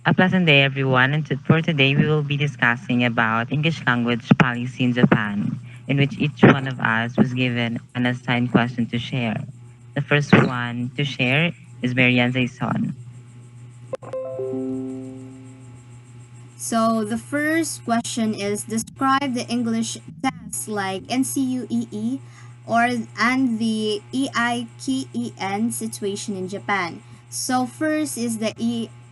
A pleasant day, everyone. And for today, we will be discussing about English language policy in Japan, in which each one of us was given an assigned question to share. The first one to share is Marianne Zaison. So the first question is describe the English tests like NCUEE or and the EIKEN situation in Japan. So first is the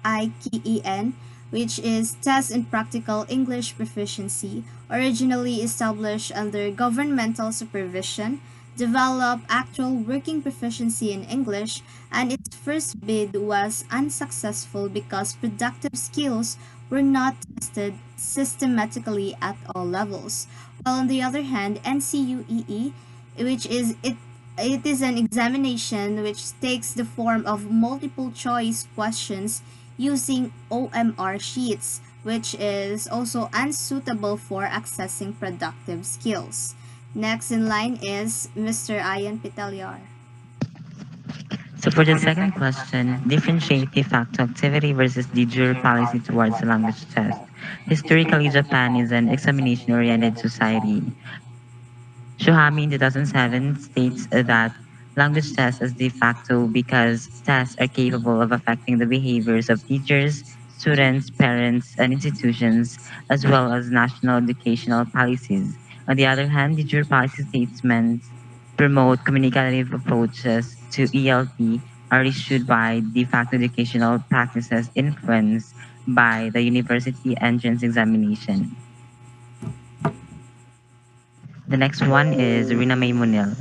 EIKEN, which is Test in Practical English Proficiency, originally established under governmental supervision, develop actual working proficiency in English, and its first bid was unsuccessful because productive skills were not tested systematically at all levels. While on the other hand, NCUEE, which is it is an examination which takes the form of multiple choice questions using OMR sheets, which is also unsuitable for accessing productive skills. Next in line is Mr. Ian Pitaliar. So for the second question, differentiate de facto activity versus de jure policy towards the language test. Historically, Japan is an examination-oriented society. Shuhami in 2007 states that language tests as de facto because tests are capable of affecting the behaviors of teachers, students, parents, and institutions, as well as national educational policies. On the other hand, the jure policy statements promote communicative approaches to ELT are issued by de facto educational practices influenced by the university entrance examination. The next one is Rina Munil.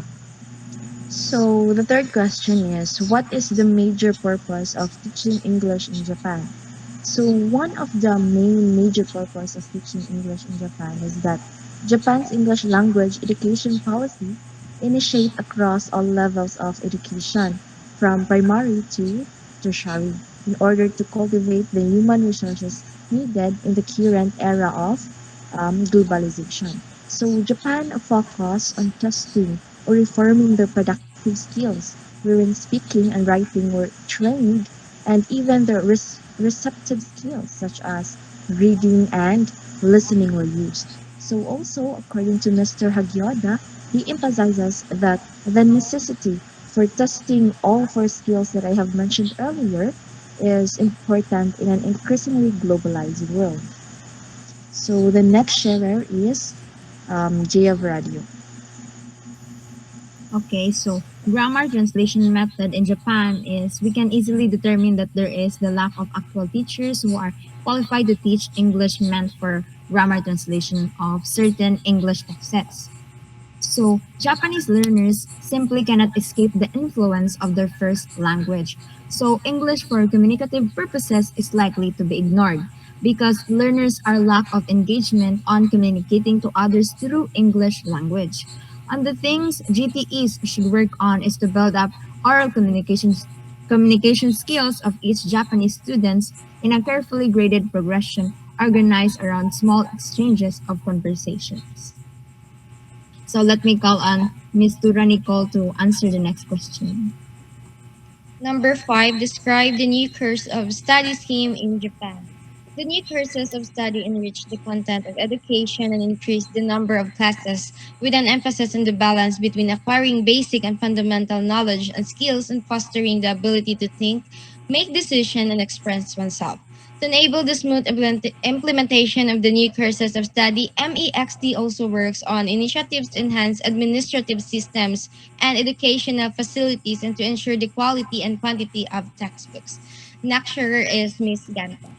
So the third question is, what is the major purpose of teaching English in Japan? So one of the main major purpose of teaching English in Japan is that Japan's English language education policy initiate across all levels of education, from primary to tertiary, in order to cultivate the human resources needed in the current era of globalization. So Japan focused on testing or reforming their productive skills, wherein speaking and writing were trained, and even the receptive skills such as reading and listening were used. So also, according to Mr. Hagioda, he emphasizes that the necessity for testing all four skills that I have mentioned earlier is important in an increasingly globalized world. So the next sharer is Jaya Radio. Okay, so grammar translation method in Japan is we can easily determine that there is the lack of actual teachers who are qualified to teach English meant for grammar translation of certain English texts. So Japanese learners simply cannot escape the influence of their first language. So English for communicative purposes is likely to be ignored because learners are lack of engagement on communicating to others through English language. And the things GTEs should work on is to build up oral communication skills of each Japanese students in a carefully graded progression organized around small exchanges of conversations. So let me call on Miss Tura Nicole to answer the next question. Number 5, describe the new course of study scheme in Japan. The new courses of study enrich the content of education and increase the number of classes, with an emphasis on the balance between acquiring basic and fundamental knowledge and skills and fostering the ability to think, make decisions, and express oneself. To enable the smooth implementation of the new courses of study, MEXT also works on initiatives to enhance administrative systems and educational facilities and to ensure the quality and quantity of textbooks. Lecturer is Miss Ganto.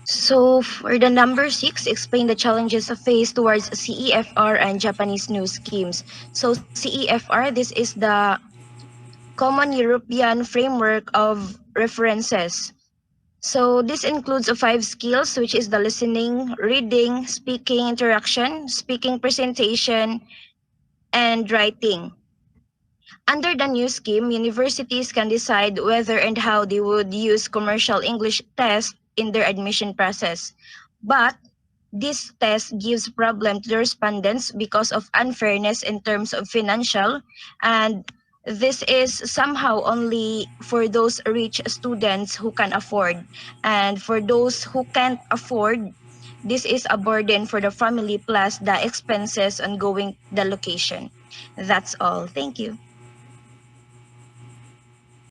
So for the number 6, explain the challenges of faced towards CEFR and Japanese new schemes. So CEFR, this is the Common European Framework of References. So this includes 5 skills, which is the listening, reading, speaking interaction, speaking presentation, and writing. Under the new scheme, universities can decide whether and how they would use commercial English tests in their admission process. But this test gives problem to the respondents because of unfairness in terms of financial and this is somehow only for those rich students who can afford. And for those who can't afford, this is a burden for the family plus the expenses on going the location. That's all. Thank you.